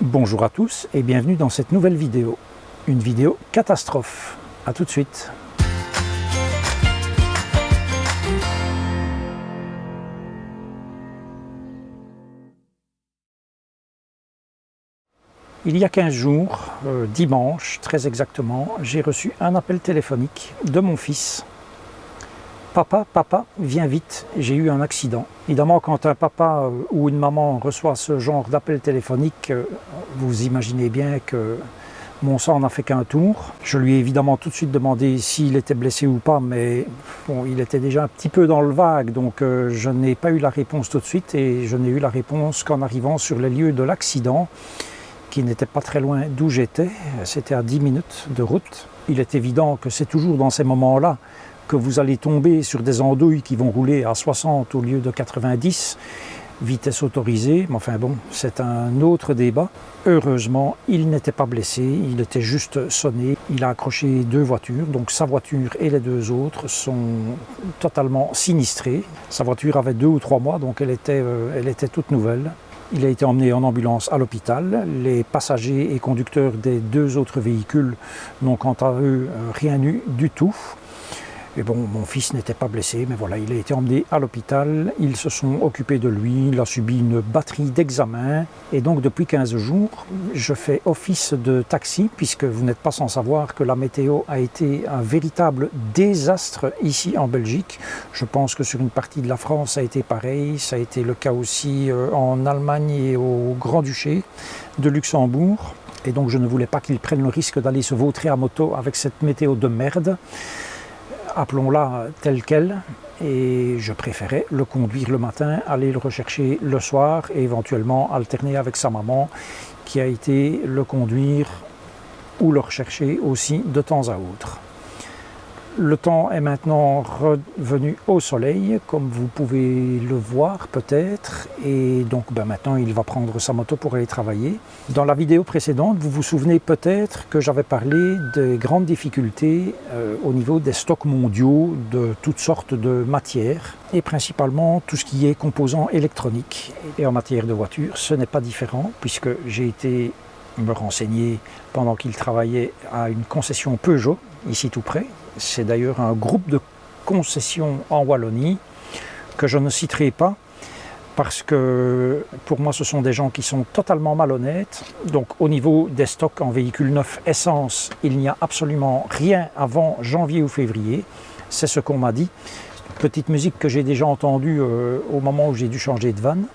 Bonjour à tous et bienvenue dans cette nouvelle vidéo. Une vidéo catastrophe. A tout de suite. Il y a 15 jours, dimanche très exactement, j'ai reçu un appel téléphonique de mon fils. Papa, viens vite, j'ai eu un accident. Évidemment, quand un papa ou une maman reçoit ce genre d'appel téléphonique, vous imaginez bien que mon sang n'a fait qu'un tour. Je lui ai évidemment tout de suite demandé s'il était blessé ou pas, mais bon, il était déjà un petit peu dans le vague, donc je n'ai pas eu la réponse tout de suite et je n'ai eu la réponse qu'en arrivant sur les lieux de l'accident, qui n'était pas très loin d'où j'étais. C'était à 10 minutes de route. Il est évident que c'est toujours dans ces moments-là que vous allez tomber sur des andouilles qui vont rouler à 60 au lieu de 90, vitesse autorisée, mais enfin bon, c'est un autre débat. Heureusement, il n'était pas blessé, il était juste sonné. Il a accroché deux voitures, donc sa voiture et les deux autres sont totalement sinistrées. Sa voiture avait 2 ou 3 mois, donc elle était toute nouvelle. Il a été emmené en ambulance à l'hôpital. Les passagers et conducteurs des 2 autres véhicules n'ont quant à eux rien eu du tout. Et bon, mon fils n'était pas blessé, mais voilà, il a été emmené à l'hôpital, ils se sont occupés de lui, il a subi une batterie d'examens. Et donc depuis 15 jours, je fais office de taxi, puisque vous n'êtes pas sans savoir que la météo a été un véritable désastre ici en Belgique. Je pense que sur une partie de la France, ça a été pareil, ça a été le cas aussi en Allemagne et au Grand-Duché de Luxembourg. Et donc je ne voulais pas qu'il prenne le risque d'aller se vautrer à moto avec cette météo de merde. Appelons-la telle qu'elle, et je préférais le conduire le matin, aller le rechercher le soir et éventuellement alterner avec sa maman qui a été le conduire ou le rechercher aussi de temps à autre. Le temps est maintenant revenu au soleil, comme vous pouvez le voir peut-être, et donc maintenant il va prendre sa moto pour aller travailler. Dans la vidéo précédente, vous vous souvenez peut-être que j'avais parlé des grandes difficultés au niveau des stocks mondiaux de toutes sortes de matières, et principalement tout ce qui est composants électroniques. Et en matière de voitures, ce n'est pas différent, puisque j'ai été me renseigner pendant qu'il travaillait à une concession Peugeot, ici tout près. C'est d'ailleurs un groupe de concessions en Wallonie que je ne citerai pas parce que pour moi ce sont des gens qui sont totalement malhonnêtes. Donc au niveau des stocks en véhicules neufs essence, il n'y a absolument rien avant janvier ou février. C'est ce qu'on m'a dit. Petite musique que j'ai déjà entendue au moment où j'ai dû changer de vanne.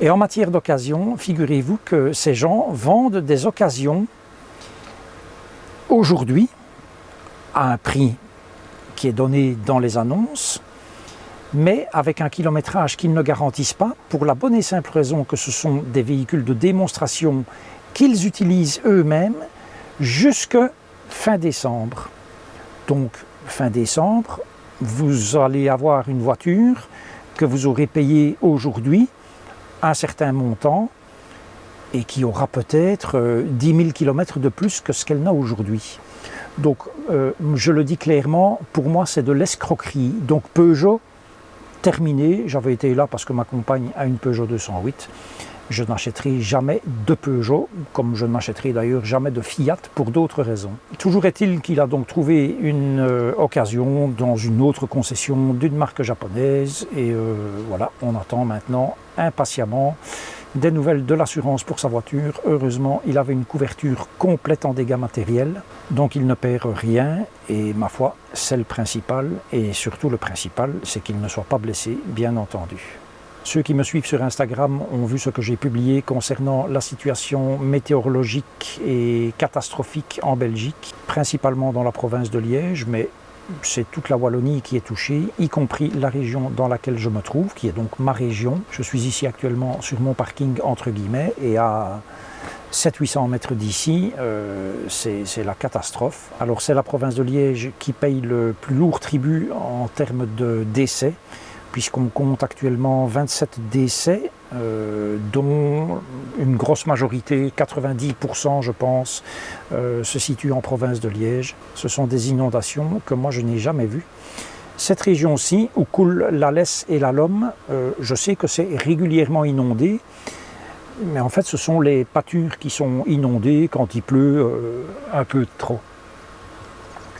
Et en matière d'occasion, figurez-vous que ces gens vendent des occasions aujourd'hui à un prix qui est donné dans les annonces, mais avec un kilométrage qu'ils ne garantissent pas, pour la bonne et simple raison que ce sont des véhicules de démonstration qu'ils utilisent eux-mêmes jusque fin décembre. Donc fin décembre, vous allez avoir une voiture que vous aurez payée aujourd'hui un certain montant et qui aura peut-être 10 000 km de plus que ce qu'elle n'a aujourd'hui. Donc, je le dis clairement, pour moi, c'est de l'escroquerie. Donc, Peugeot, terminé. J'avais été là parce que ma compagne a une Peugeot 208. Je n'achèterai jamais de Peugeot, comme je n'achèterai d'ailleurs jamais de Fiat pour d'autres raisons. Toujours est-il qu'il a donc trouvé une occasion dans une autre concession d'une marque japonaise. Et voilà, on attend maintenant impatiemment des nouvelles de l'assurance pour sa voiture. Heureusement, il avait une couverture complète en dégâts matériels, donc il ne perd rien, et ma foi, c'est le principal, et surtout le principal, c'est qu'il ne soit pas blessé, bien entendu. Ceux qui me suivent sur Instagram ont vu ce que j'ai publié concernant la situation météorologique et catastrophique en Belgique, principalement dans la province de Liège, mais c'est toute la Wallonie qui est touchée, y compris la région dans laquelle je me trouve, qui est donc ma région. Je suis ici actuellement sur mon parking, entre guillemets, et à 700-800 mètres d'ici, c'est la catastrophe. Alors c'est la province de Liège qui paye le plus lourd tribut en termes de décès, puisqu'on compte actuellement 27 décès, dont une grosse majorité, 90% je pense, se situe en province de Liège. Ce sont des inondations que moi je n'ai jamais vues. Cette région-ci, où coule la Lesse et la Lomme, je sais que c'est régulièrement inondé. Mais en fait, ce sont les pâtures qui sont inondées quand il pleut un peu trop.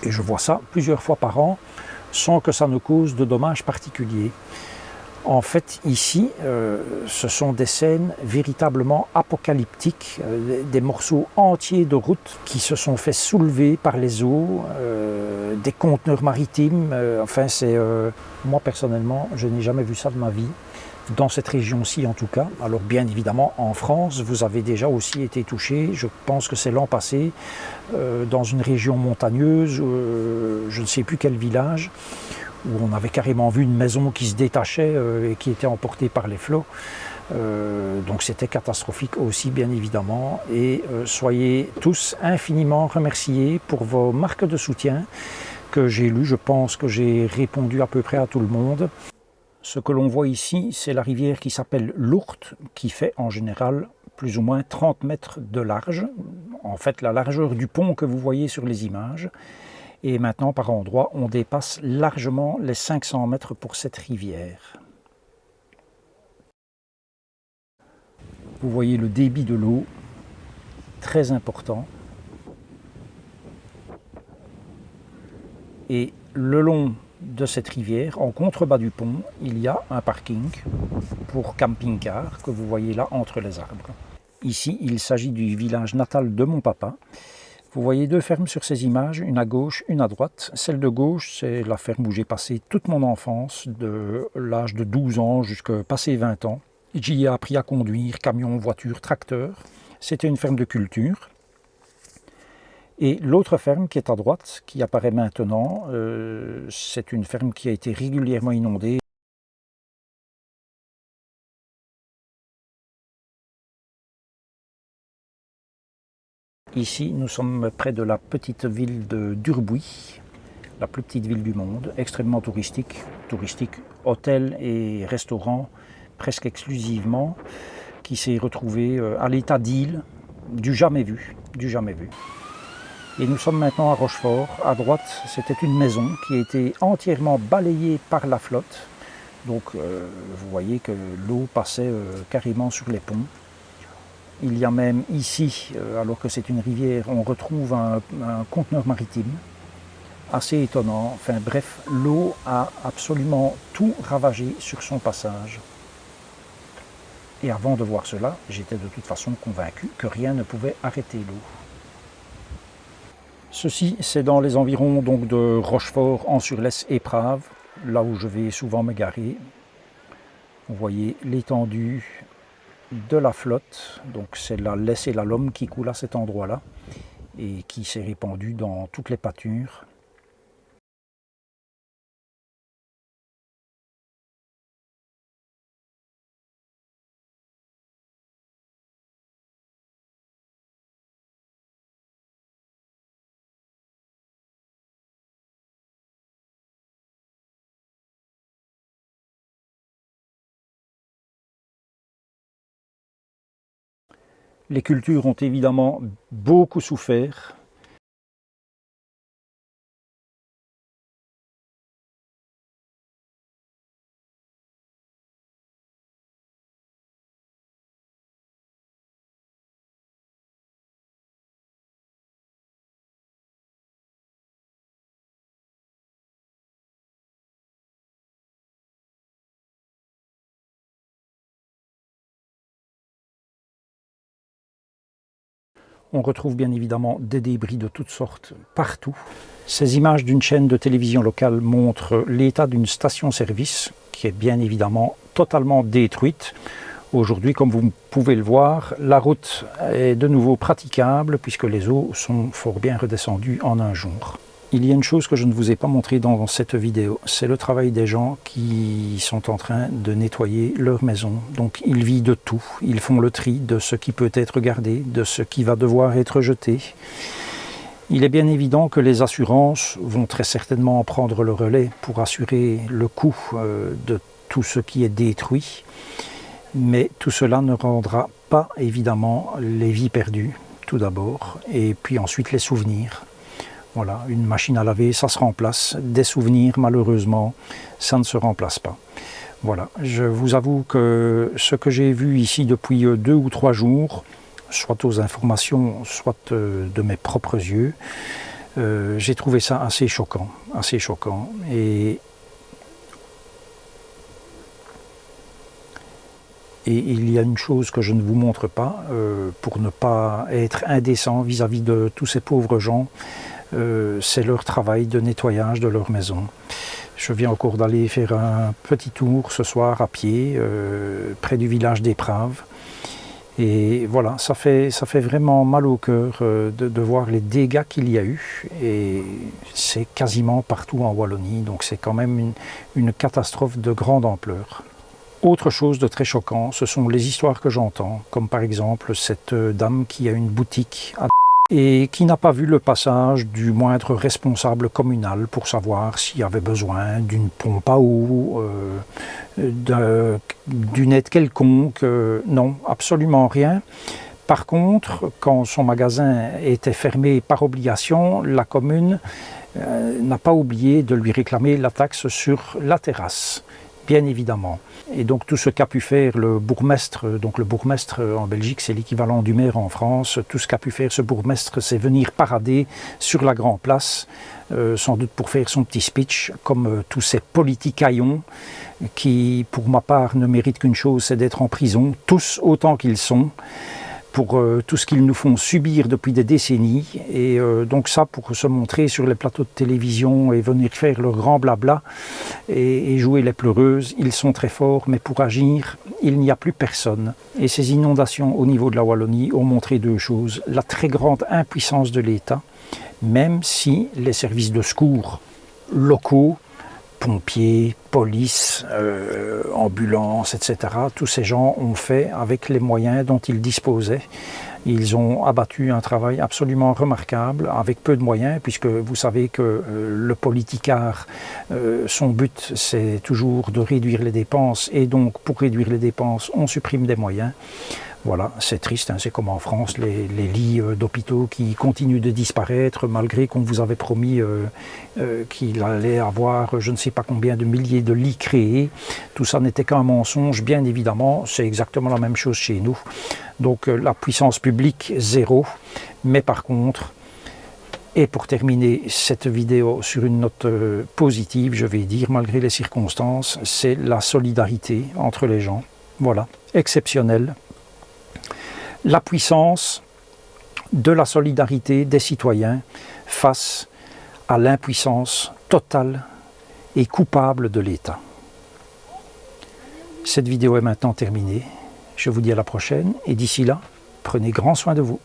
Et je vois ça plusieurs fois par an, sans que ça ne cause de dommages particuliers. En fait, ici, ce sont des scènes véritablement apocalyptiques, des morceaux entiers de route qui se sont fait soulever par les eaux, des conteneurs maritimes. Moi personnellement, je n'ai jamais vu ça de ma vie, dans cette région-ci en tout cas. Alors bien évidemment, en France, vous avez déjà aussi été touché, je pense que c'est l'an passé, dans une région montagneuse, je ne sais plus quel village, où on avait carrément vu une maison qui se détachait et qui était emportée par les flots. Donc c'était catastrophique aussi, bien évidemment. Et soyez tous infiniment remerciés pour vos marques de soutien que j'ai lues. Je pense que j'ai répondu à peu près à tout le monde. Ce que l'on voit ici, c'est la rivière qui s'appelle l'Ourthe, qui fait en général plus ou moins 30 mètres de large. En fait, la largeur du pont que vous voyez sur les images. Et maintenant, par endroits, on dépasse largement les 500 mètres pour cette rivière. Vous voyez le débit de l'eau, très important. Et le long de cette rivière, en contrebas du pont, il y a un parking pour camping-car que vous voyez là entre les arbres. Ici, il s'agit du village natal de mon papa. Vous voyez deux fermes sur ces images, une à gauche, une à droite. Celle de gauche, c'est la ferme où j'ai passé toute mon enfance, de l'âge de 12 ans jusqu'à passé 20 ans. J'y ai appris à conduire, camion, voiture, tracteur. C'était une ferme de culture. Et l'autre ferme qui est à droite, qui apparaît maintenant, c'est une ferme qui a été régulièrement inondée. Ici, nous sommes près de la petite ville de Durbuy, la plus petite ville du monde, extrêmement touristique, hôtel et restaurant presque exclusivement, qui s'est retrouvé à l'état d'île, du jamais vu. Et nous sommes maintenant à Rochefort. À droite, c'était une maison qui a été entièrement balayée par la flotte. Donc, vous voyez que l'eau passait carrément sur les ponts. Il y a même ici, alors que c'est une rivière, on retrouve un conteneur maritime, assez étonnant. Enfin bref, l'eau a absolument tout ravagé sur son passage. Et avant de voir cela, j'étais de toute façon convaincu que rien ne pouvait arrêter l'eau. Ceci, c'est dans les environs donc, de Rochefort en Surlesse-Éprave, là où je vais souvent me garer. Vous voyez l'étendue de la flotte, donc c'est la Lesse et la Lomme qui coulent à cet endroit-là et qui s'est répandue dans toutes les pâtures. Les cultures ont évidemment beaucoup souffert. On retrouve bien évidemment des débris de toutes sortes partout. Ces images d'une chaîne de télévision locale montrent l'état d'une station-service qui est bien évidemment totalement détruite. Aujourd'hui, comme vous pouvez le voir, la route est de nouveau praticable puisque les eaux sont fort bien redescendues en un jour. Il y a une chose que je ne vous ai pas montrée dans cette vidéo, c'est le travail des gens qui sont en train de nettoyer leur maison. Donc ils vident de tout, ils font le tri de ce qui peut être gardé, de ce qui va devoir être jeté. Il est bien évident que les assurances vont très certainement prendre le relais pour assurer le coût de tout ce qui est détruit. Mais tout cela ne rendra pas évidemment les vies perdues, tout d'abord, et puis ensuite les souvenirs. Voilà, une machine à laver, ça se remplace. Des souvenirs, malheureusement, ça ne se remplace pas. Voilà, je vous avoue que ce que j'ai vu ici depuis 2 ou 3 jours, soit aux informations, soit de mes propres yeux, j'ai trouvé ça assez choquant, assez choquant. Et il y a une chose que je ne vous montre pas, pour ne pas être indécent vis-à-vis de tous ces pauvres gens, c'est leur travail de nettoyage de leur maison. Je viens encore d'aller faire un petit tour ce soir à pied, près du village d'Éprave. Et voilà, ça fait vraiment mal au cœur de voir les dégâts qu'il y a eu. Et c'est quasiment partout en Wallonie, donc c'est quand même une catastrophe de grande ampleur. Autre chose de très choquant, ce sont les histoires que j'entends, comme par exemple cette dame qui a une boutique à et qui n'a pas vu le passage du moindre responsable communal pour savoir s'il y avait besoin d'une pompe à eau, d'une aide quelconque. Non, absolument rien. Par contre, quand son magasin était fermé par obligation, la commune n'a pas oublié de lui réclamer la taxe sur la terrasse, bien évidemment. Et donc tout ce qu'a pu faire le bourgmestre, donc le bourgmestre en Belgique c'est l'équivalent du maire en France, tout ce qu'a pu faire ce bourgmestre c'est venir parader sur la Grand Place, sans doute pour faire son petit speech, comme tous ces politicaillons qui pour ma part ne méritent qu'une chose, c'est d'être en prison, tous autant qu'ils sont, pour tout ce qu'ils nous font subir depuis des décennies, et donc ça pour se montrer sur les plateaux de télévision et venir faire leur grand blabla et jouer les pleureuses, ils sont très forts, mais pour agir, il n'y a plus personne. Et ces inondations au niveau de la Wallonie ont montré 2 choses, la très grande impuissance de l'État, même si les services de secours locaux, pompiers, police, ambulances, etc. Tous ces gens ont fait avec les moyens dont ils disposaient. Ils ont abattu un travail absolument remarquable avec peu de moyens, puisque vous savez que le politicard, son but c'est toujours de réduire les dépenses, et donc pour réduire les dépenses, on supprime des moyens. Voilà, c'est triste, hein, c'est comme en France, les lits d'hôpitaux qui continuent de disparaître malgré qu'on vous avait promis qu'il allait avoir je ne sais pas combien de milliers de lits créés. Tout ça n'était qu'un mensonge, bien évidemment, c'est exactement la même chose chez nous. Donc la puissance publique, 0, mais par contre, et pour terminer cette vidéo sur une note positive, je vais dire, malgré les circonstances, c'est la solidarité entre les gens. Voilà, exceptionnel. La puissance de la solidarité des citoyens face à l'impuissance totale et coupable de l'État. Cette vidéo est maintenant terminée. Je vous dis à la prochaine et d'ici là, prenez grand soin de vous.